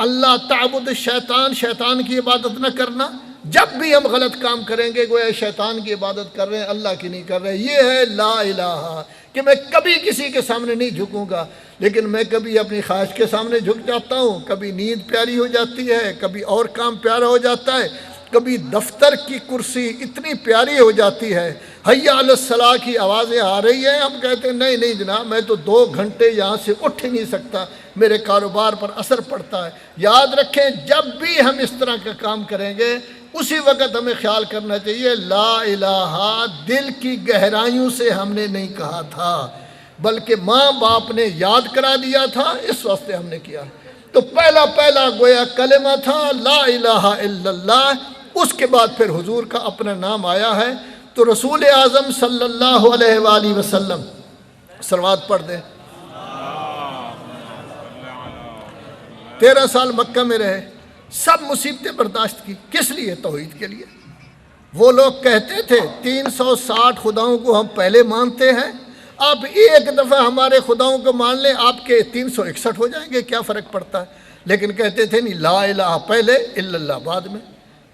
S1: اللہ تعبد الشیطان، شیطان کی عبادت نہ کرنا۔ جب بھی ہم غلط کام کریں گے گویا شیطان کی عبادت کر رہے ہیں، اللہ کی نہیں کر رہے۔ یہ ہے لا الہ، کہ میں کبھی کسی کے سامنے نہیں جھکوں گا، لیکن میں کبھی اپنی خواہش کے سامنے جھک جاتا ہوں، کبھی نیند پیاری ہو جاتی ہے، کبھی اور کام پیارا ہو جاتا ہے، کبھی دفتر کی کرسی اتنی پیاری ہو جاتی ہے، حی علی الصلاۃ کی آوازیں آ رہی ہیں، ہم کہتے ہیں نہیں نہیں جناب، میں تو 2 گھنٹے یہاں سے اٹھ ہی نہیں سکتا، میرے کاروبار پر اثر پڑتا ہے۔ یاد رکھیں، جب بھی ہم اس طرح کا کام کریں گے اسی وقت ہمیں خیال کرنا چاہیے لا الہ دل کی گہرائیوں سے ہم نے نہیں کہا تھا، بلکہ ماں باپ نے یاد کرا دیا تھا، اس واسطے ہم نے کیا۔ تو پہلا گویا کلمہ تھا لا الہ الا اللہ، اس کے بعد پھر حضور کا اپنا نام آیا ہے۔ تو رسول اعظم صلی اللہ علیہ وآلہ وسلم، صلوات پڑھ دیں۔ 13 سال مکہ میں رہے، سب مصیبتیں برداشت کی، کس لیے؟ توحید کے لیے۔ وہ لوگ کہتے تھے 360 خداؤں کو ہم پہلے مانتے ہیں، آپ ایک دفعہ ہمارے خداؤں کو مان لیں، آپ کے 361 ہو جائیں گے، کیا فرق پڑتا ہے؟ لیکن کہتے تھے نہیں، لا الہ پہلے الا اللہ بعد میں۔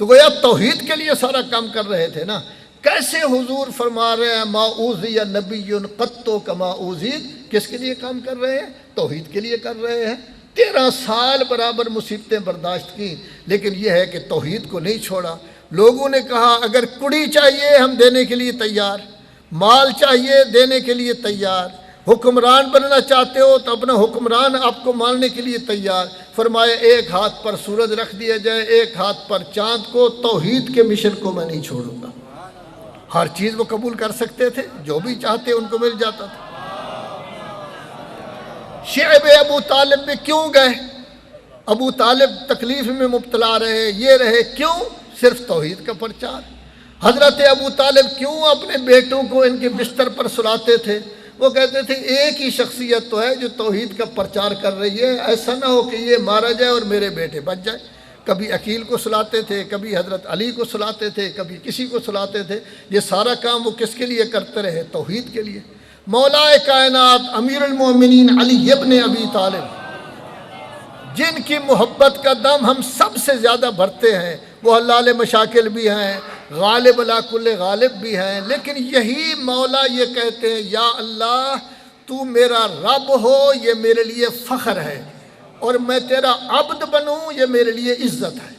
S1: تو گویا توحید کے لیے سارا کام کر رہے تھے نا۔ کیسے حضور فرما رہے ہیں ما اوذی نبی قط کما اوذیت، کس کے لیے کام کر رہے ہیں؟ توحید کے لیے کر رہے ہیں۔ 13 سال برابر مصیبتیں برداشت کی، لیکن یہ ہے کہ توحید کو نہیں چھوڑا۔ لوگوں نے کہا اگر کڑی چاہیے ہم دینے کے لیے تیار، مال چاہیے دینے کے لیے تیار، حکمران بننا چاہتے ہو تو اپنا حکمران آپ کو ماننے کے لیے تیار۔ فرمایا ایک ہاتھ پر سورج رکھ دیا جائے، ایک ہاتھ پر چاند کو، توحید کے مشن کو میں نہیں چھوڑوں گا۔ ہر چیز وہ قبول کر سکتے تھے، جو بھی چاہتے ان کو مل جاتا تھا۔ شعب ابو طالب میں کیوں گئے؟ ابو طالب تکلیف میں مبتلا رہے، یہ رہے، کیوں؟ صرف توحید کا پرچار۔ حضرت ابو طالب کیوں اپنے بیٹوں کو ان کے بستر پر سلاتے تھے؟ وہ کہتے تھے ایک ہی شخصیت تو ہے جو توحید کا پرچار کر رہی ہے، ایسا نہ ہو کہ یہ مارا جائے اور میرے بیٹے بچ جائے۔ کبھی عقیل کو سلاتے تھے، کبھی حضرت علی کو سلاتے تھے، کبھی کسی کو سلاتے تھے۔ یہ سارا کام وہ کس کے لیے کرتے رہے؟ توحید کے لیے۔ مولا کائنات امیر المومنین علی ابن ابی طالب، جن کی محبت کا دم ہم سب سے زیادہ بھرتے ہیں، وہ حلال مشاکل بھی ہیں، غالب علی کل غالب بھی ہیں، لیکن یہی مولا یہ کہتے ہیں یا اللہ تو میرا رب ہو، یہ میرے لیے فخر ہے، اور میں تیرا عبد بنوں، یہ میرے لیے عزت ہے۔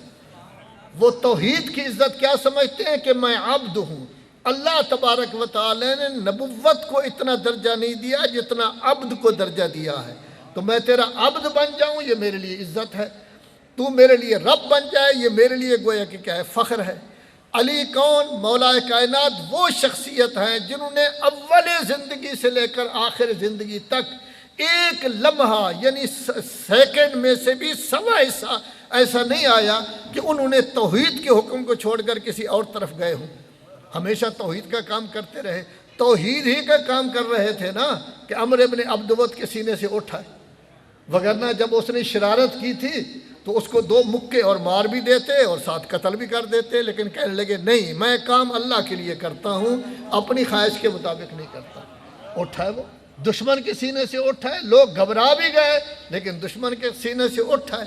S1: وہ توحید کی عزت کیا سمجھتے ہیں کہ میں عبد ہوں۔ اللہ تبارک و تعالی نے نبوت کو اتنا درجہ نہیں دیا جتنا عبد کو درجہ دیا ہے، تو میں تیرا عبد بن جاؤں یہ میرے لیے عزت ہے، تو میرے لیے رب بن جائے یہ میرے لیے گویا کہ کیا ہے؟ فخر ہے۔ علی کون؟ مولا کائنات وہ شخصیت ہیں جنہوں نے اول زندگی سے لے کر آخر زندگی تک ایک لمحہ یعنی سیکنڈ میں سے بھی سوا حصہ ایسا نہیں آیا کہ انہوں نے توحید کے حکم کو چھوڑ کر کسی اور طرف گئے ہوں۔ ہمیشہ توحید کا کام کرتے رہے، توحید ہی کا کام کر رہے تھے نا کہ عمرو ابن عبدود کے سینے سے اٹھا ہے، وگرنہ جب اس نے شرارت کی تھی تو اس کو 2 مکے اور مار بھی دیتے اور ساتھ قتل بھی کر دیتے، لیکن کہنے لگے نہیں میں کام اللہ کے لیے کرتا ہوں، اپنی خواہش کے مطابق نہیں کرتا۔ اٹھا ہے وہ، دشمن کے سینے سے اٹھا ہے، لوگ گھبرا بھی گئے لیکن دشمن کے سینے سے اٹھا ہے۔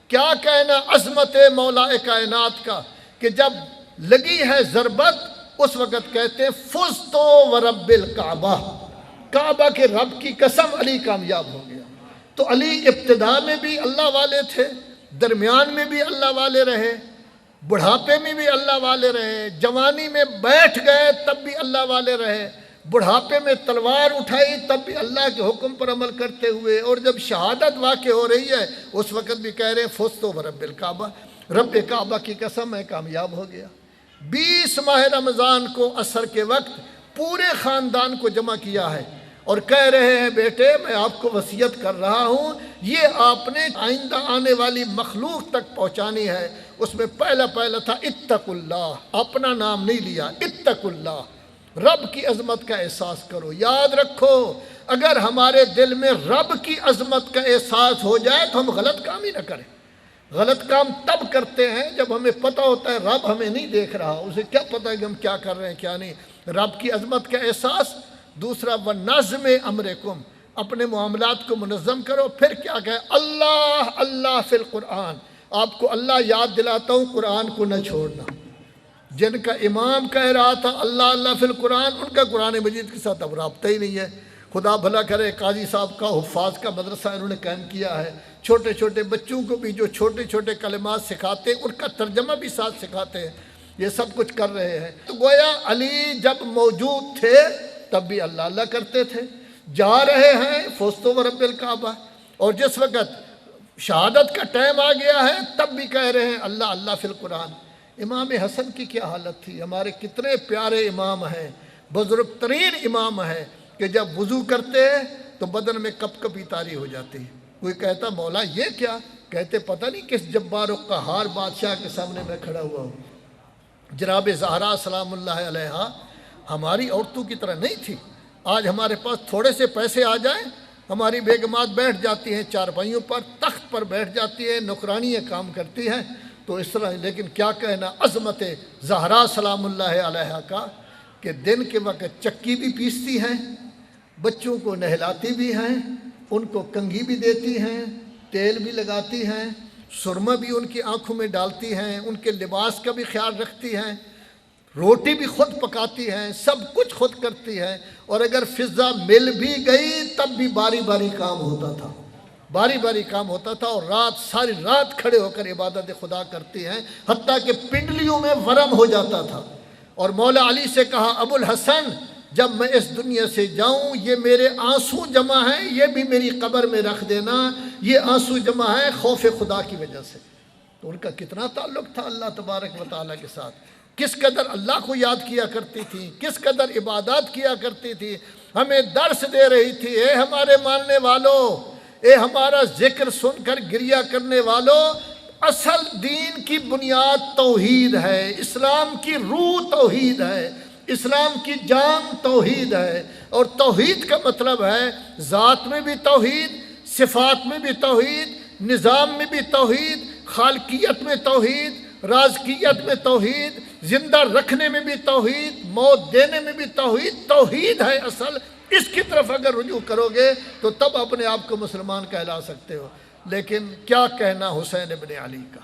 S1: کیا کہنا عظمت مولا کائنات کا کہ جب لگی ہے ضربت اس وقت کہتے ہیں فزتو ورب الکعبہ، کعبہ کے رب کی قسم علی کامیاب ہو گیا۔ تو علی ابتدا میں بھی اللہ والے تھے، درمیان میں بھی اللہ والے رہے، بڑھاپے میں بھی اللہ والے رہے، جوانی میں بیٹھ گئے تب بھی اللہ والے رہے، بڑھاپے میں تلوار اٹھائی تب بھی اللہ کے حکم پر عمل کرتے ہوئے، اور جب شہادت واقع ہو رہی ہے اس وقت بھی کہہ رہے ہیں فزتو ورب الکعبہ، رب کعبہ کی قسم میں کامیاب ہو گیا۔ 20 ماہ رمضان کو عصر کے وقت پورے خاندان کو جمع کیا ہے اور کہہ رہے ہیں بیٹے میں آپ کو وصیت کر رہا ہوں، یہ آپ نے آئندہ آنے والی مخلوق تک پہنچانی ہے۔ اس میں پہلا تھا اتقوا اللہ، اپنا نام نہیں لیا، اتقوا اللہ، رب کی عظمت کا احساس کرو۔ یاد رکھو اگر ہمارے دل میں رب کی عظمت کا احساس ہو جائے تو ہم غلط کام ہی نہ کریں۔ غلط کام تب کرتے ہیں جب ہمیں پتہ ہوتا ہے رب ہمیں نہیں دیکھ رہا، اسے کیا پتہ ہے کہ ہم کیا کر رہے ہیں کیا نہیں۔ رب کی عظمت کا احساس۔ دوسرا وَنَظْمِ أَمْرِكُمْ، اپنے معاملات کو منظم کرو۔ پھر کیا کہے؟ اللہ اللہ فی القرآن، آپ کو اللہ یاد دلاتا ہوں قرآن کو نہ چھوڑنا۔ جن کا امام کہہ رہا تھا اللہ اللہ فی القرآن، ان کا قرآن مجید کے ساتھ اب رابطہ ہی نہیں ہے۔ خدا بھلا کرے قاضی صاحب کا حفاظ کا مدرسہ انہوں نے قائم کیا ہے، چھوٹے چھوٹے بچوں کو بھی جو چھوٹے چھوٹے کلمات سکھاتے ہیں ان کا ترجمہ بھی ساتھ سکھاتے ہیں، یہ سب کچھ کر رہے ہیں۔ تو گویا علی جب موجود تھے تب بھی اللہ اللہ کرتے تھے، جا رہے ہیں فزتو ورب الکعبہ، اور جس وقت شہادت کا ٹائم آ گیا ہے تب بھی کہہ رہے ہیں اللہ اللہ فی القرآن۔ امام حسن کی کیا حالت تھی، ہمارے کتنے پیارے امام ہیں، بزرگ ترین امام ہیں کہ جب وضو کرتے ہیں تو بدن میں کپ کپی طاری ہو جاتی ہے۔ کوئی کہتا مولا یہ کیا؟ کہتے پتہ نہیں کس جبار و قہار بادشاہ کے سامنے میں کھڑا ہوا ہوں۔ جناب زہرا سلام اللہ علیہا ہماری عورتوں کی طرح نہیں تھی۔ آج ہمارے پاس تھوڑے سے پیسے آ جائیں ہماری بیگمات بیٹھ جاتی ہیں چارپائیوں پر، تخت پر بیٹھ جاتی ہیں، نوکرانیاں کام کرتی ہیں، تو اس طرح۔ لیکن کیا کہنا عظمت زہرا سلام اللہ علیہا کا کہ دن کے وقت چکی بھی پیستی ہیں، بچوں کو نہلاتی بھی ہیں، ان کو کنگھی بھی دیتی ہیں، تیل بھی لگاتی ہیں، سرما بھی ان کی آنکھوں میں ڈالتی ہیں، ان کے لباس کا بھی خیال رکھتی ہیں، روٹی بھی خود پکاتی ہیں، سب کچھ خود کرتی ہیں۔ اور اگر فضا مل بھی گئی تب بھی باری باری کام ہوتا تھا، باری باری کام ہوتا تھا، اور رات ساری رات کھڑے ہو کر عبادت خدا کرتی ہیں، حتیٰ کہ پنڈلیوں میں ورم ہو جاتا تھا۔ اور مولا علی سے کہا ابو الحسن جب میں اس دنیا سے جاؤں یہ میرے آنسو جمع ہیں، یہ بھی میری قبر میں رکھ دینا، یہ آنسو جمع ہے خوف خدا کی وجہ سے۔ تو ان کا کتنا تعلق تھا اللہ تبارک و تعالیٰ کے ساتھ، کس قدر اللہ کو یاد کیا کرتی تھی، کس قدر عبادات کیا کرتی تھی، ہمیں درس دے رہی تھی اے ہمارے ماننے والوں، اے ہمارا ذکر سن کر گریہ کرنے والوں، اصل دین کی بنیاد توحید ہے، اسلام کی روح توحید ہے، اسلام کی جان توحید ہے۔ اور توحید کا مطلب ہے ذات میں بھی توحید، صفات میں بھی توحید، نظام میں بھی توحید، خالقیت میں توحید، رازقیت میں توحید، زندہ رکھنے میں بھی توحید، موت دینے میں بھی توحید۔ توحید ہے اصل، اس کی طرف اگر رجوع کرو گے تو تب اپنے آپ کو مسلمان کہلا سکتے ہو۔ لیکن کیا کہنا حسین ابن علی کا،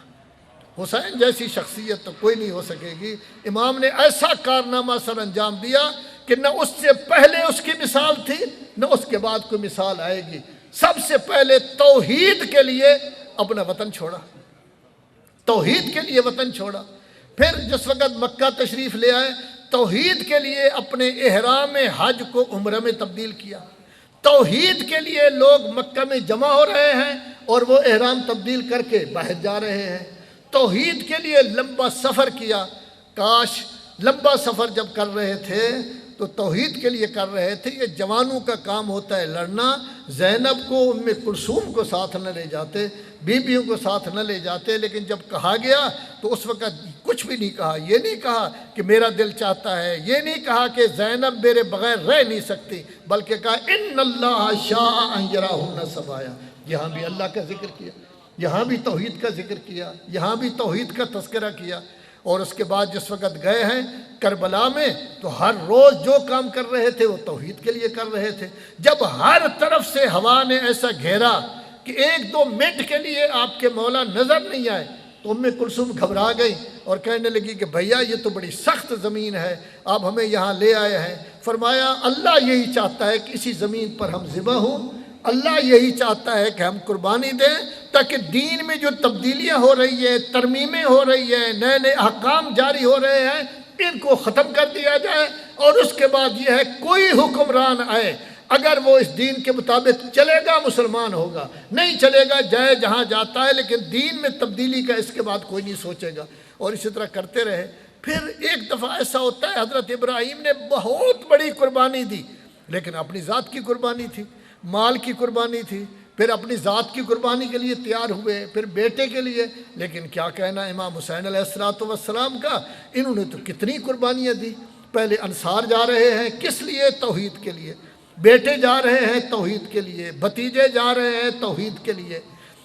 S1: حسین جیسی شخصیت تو کوئی نہیں ہو سکے گی۔ امام نے ایسا کارنامہ سر انجام دیا کہ نہ اس سے پہلے اس کی مثال تھی نہ اس کے بعد کوئی مثال آئے گی۔ سب سے پہلے توحید کے لیے اپنا وطن چھوڑا، توحید کے لیے وطن چھوڑا۔ پھر جس وقت مکہ تشریف لے آئے، توحید کے لیے اپنے احرام حج کو عمرہ میں تبدیل کیا۔ توحید کے لیے لوگ مکہ میں جمع ہو رہے ہیں اور وہ احرام تبدیل کر کے باہر جا رہے ہیں۔ توحید کے لیے لمبا سفر کیا۔ کاش لمبا سفر جب کر رہے تھے تو توحید کے لیے کر رہے تھے۔ یہ جوانوں کا کام ہوتا ہے لڑنا۔ زینب کو ام کلثوم کو ساتھ نہ لے جاتے، بیویوں کو ساتھ نہ لے جاتے، لیکن جب کہا گیا تو اس وقت کچھ بھی نہیں کہا۔ یہ نہیں کہا کہ میرا دل چاہتا ہے، یہ نہیں کہا کہ زینب میرے بغیر رہ نہیں سکتی، بلکہ کہا ان اللہ شاء ان یراہن سبایا۔ یہاں بھی اللہ کا ذکر کیا، یہاں بھی توحید کا ذکر کیا، یہاں بھی توحید کا تذکرہ کیا۔ اور اس کے بعد جس وقت گئے ہیں کربلا میں تو ہر روز جو کام کر رہے تھے وہ توحید کے لیے کر رہے تھے۔ جب ہر طرف سے ہوا نے ایسا گھیرا کہ ایک دو منٹ کے لیے آپ کے مولا نظر نہیں آئے تو ام کلثوم گھبرا گئی اور کہنے لگی کہ بھیا یہ تو بڑی سخت زمین ہے، آپ ہمیں یہاں لے آئے ہیں۔ فرمایا اللہ یہی چاہتا ہے کہ اسی زمین پر ہم ذبح ہوں، اللہ یہی چاہتا ہے کہ ہم قربانی دیں تاکہ دین میں جو تبدیلیاں ہو رہی ہیں، ترمیمیں ہو رہی ہیں، نئے نئے احکام جاری ہو رہے ہیں، ان کو ختم کر دیا جائے۔ اور اس کے بعد یہ ہے کوئی حکمران آئے اگر وہ اس دین کے مطابق چلے گا مسلمان ہوگا، نہیں چلے گا جائے جہاں جاتا ہے، لیکن دین میں تبدیلی کا اس کے بعد کوئی نہیں سوچے گا۔ اور اسی طرح کرتے رہے۔ پھر ایک دفعہ ایسا ہوتا ہے حضرت ابراہیم نے بہت بڑی قربانی دی، لیکن اپنی ذات کی قربانی تھی، مال کی قربانی تھی، پھر اپنی ذات کی قربانی کے لیے تیار ہوئے، پھر بیٹے کے لیے۔ لیکن کیا کہنا امام حسین علیہ السلام کا، انہوں نے تو کتنی قربانیاں دی۔ پہلے انصار جا رہے ہیں کس لیے؟ توحید کے لیے۔ بیٹے جا رہے ہیں توحید کے لیے، بھتیجے جا رہے ہیں توحید کے لیے،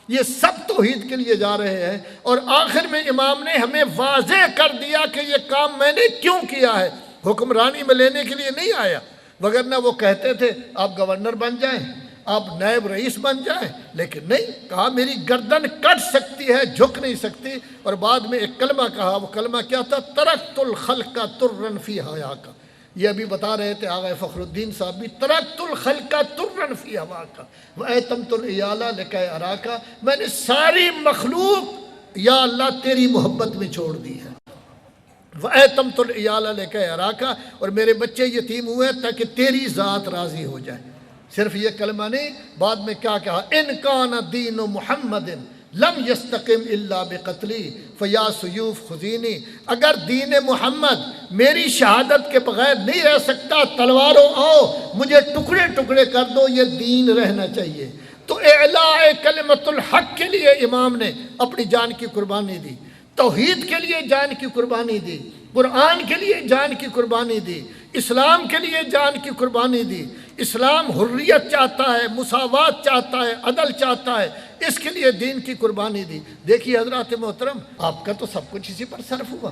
S1: یہ سب توحید کے لیے جا رہے ہیں۔ اور آخر میں امام نے ہمیں واضح کر دیا کہ یہ کام میں نے کیوں کیا ہے، حکمرانی میں لینے کے لیے نہیں آیا، وگرنہ وہ کہتے تھے آپ گورنر بن جائیں، آپ نائب رئیس بن جائیں، لیکن نہیں، کہا میری گردن کٹ سکتی ہے، جھک نہیں سکتی۔ اور بعد میں ایک کلمہ کہا، وہ کلمہ کیا تھا؟ ترکت الخلق ترا فی حیاک۔ یہ ابھی بتا رہے تھے آغا فخر الدین صاحب بھی، ترکت الخلق ترا فی حواک واتمت العیال لکی اراک۔ میں نے ساری مخلوق یا اللہ تیری محبت میں چھوڑ دی ہے، واتمت العیال لکی اراک، اور میرے بچے یتیم ہوئے تاکہ تیری ذات راضی ہو جائے۔ صرف یہ کلمہ نہیں، بعد میں کیا کہا؟ ان کان دین محمد لم یستقم الا بقتلی فیا سیوف خذینی۔ اگر دین محمد میری شہادت کے بغیر نہیں رہ سکتا، تلواروں آؤ مجھے ٹکڑے ٹکڑے کر دو، یہ دین رہنا چاہیے۔ تو اعلاء کلمت الحق کے لیے امام نے اپنی جان کی قربانی دی، توحید کے لیے جان کی قربانی دی، قرآن کے لیے جان کی قربانی دی، اسلام کے لیے جان کی قربانی دی۔ اسلام حریت چاہتا ہے، مساوات چاہتا ہے، عدل چاہتا ہے، اس کے لیے دین کی قربانی دی۔ دیکھیے حضرات محترم، آپ کا تو سب کچھ اسی پر صرف ہوا۔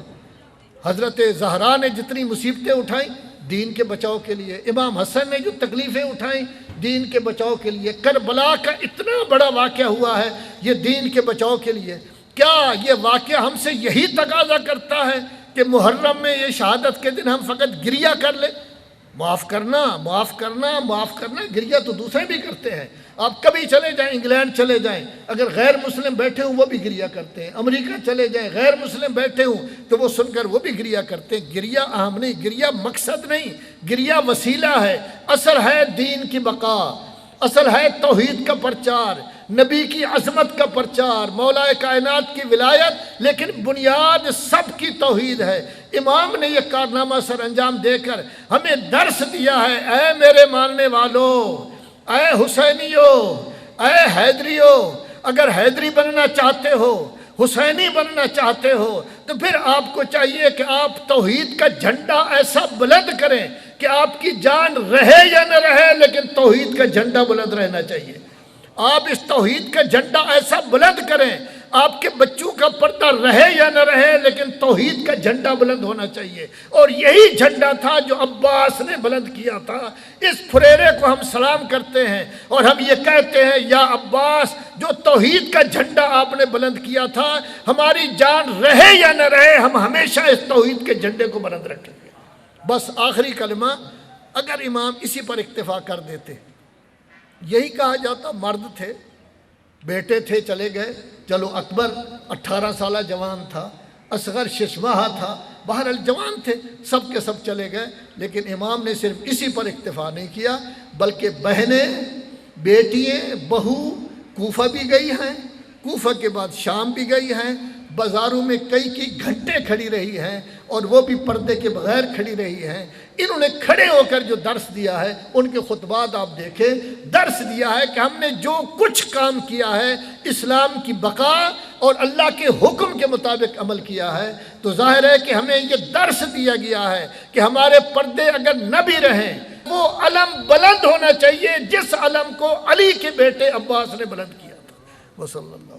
S1: حضرت زہرا نے جتنی مصیبتیں اٹھائیں دین کے بچاؤ کے لیے، امام حسن نے جو تکلیفیں اٹھائیں دین کے بچاؤ کے لیے، کربلا کا اتنا بڑا واقعہ ہوا ہے یہ دین کے بچاؤ کے لیے۔ کیا یہ واقعہ ہم سے یہی تقاضا کرتا ہے کہ محرم میں یہ شہادت کے دن ہم فقط گریہ کر لیں؟ معاف کرنا، معاف کرنا، معاف کرنا، گریہ تو دوسرے بھی کرتے ہیں۔ آپ کبھی چلے جائیں، انگلینڈ چلے جائیں، اگر غیر مسلم بیٹھے ہوں وہ بھی گریہ کرتے ہیں۔ امریکہ چلے جائیں، غیر مسلم بیٹھے ہوں تو وہ سن کر وہ بھی گریہ کرتے ہیں۔ گریہ اہم نہیں، گریہ مقصد نہیں، گریہ وسیلہ ہے۔ اصل ہے دین کی بقا، اصل ہے توحید کا پرچار، نبی کی عظمت کا پرچار، مولا کائنات کی ولایت، لیکن بنیاد سب کی توحید ہے۔ امام نے یہ کارنامہ سر انجام دے کر ہمیں درس دیا ہے، اے میرے ماننے والو، اے حسینیو، اے حیدریو، اگر حیدری بننا چاہتے ہو، حسینی بننا چاہتے ہو تو پھر آپ کو چاہیے کہ آپ توحید کا جھنڈا ایسا بلند کریں کہ آپ کی جان رہے یا نہ رہے لیکن توحید کا جھنڈا بلند رہنا چاہیے۔ آپ اس توحید کا جھنڈا ایسا بلند کریں، آپ کے بچوں کا پردہ رہے یا نہ رہے لیکن توحید کا جھنڈا بلند ہونا چاہیے، اور یہی جھنڈا تھا جو عباس نے بلند کیا تھا۔ اس پھریرے کو ہم سلام کرتے ہیں اور ہم یہ کہتے ہیں یا عباس، جو توحید کا جھنڈا آپ نے بلند کیا تھا، ہماری جان رہے یا نہ رہے ہم ہمیشہ اس توحید کے جھنڈے کو بلند رکھیں گے۔ بس آخری کلمہ، اگر امام اسی پر اکتفا کر دیتے، یہی کہا جاتا، مرد تھے، بیٹے تھے، چلے گئے، چلو اکبر 18 سالہ جوان تھا، اصغر 6 ماہ تھا، بہرحال جوان تھے، سب کے سب چلے گئے، لیکن امام نے صرف اسی پر اکتفا نہیں کیا، بلکہ بہنیں، بیٹیاں، بہو کوفہ بھی گئی ہیں، کوفہ کے بعد شام بھی گئی ہیں، بازاروں میں کئی گھنٹے کھڑی رہی ہیں، اور وہ بھی پردے کے بغیر کھڑی رہی ہیں۔ انہوں نے کھڑے ہو کر جو درس دیا ہے، ان کے خطبات آپ دیکھیں، درس دیا ہے کہ ہم نے جو کچھ کام کیا ہے اسلام کی بقا اور اللہ کے حکم کے مطابق عمل کیا ہے، تو ظاہر ہے کہ ہمیں یہ درس دیا گیا ہے کہ ہمارے پردے اگر نہ بھی رہیں، وہ علم بلند ہونا چاہیے جس علم کو علی کے بیٹے عباس نے بلند کیا تھا۔ وصلی اللہ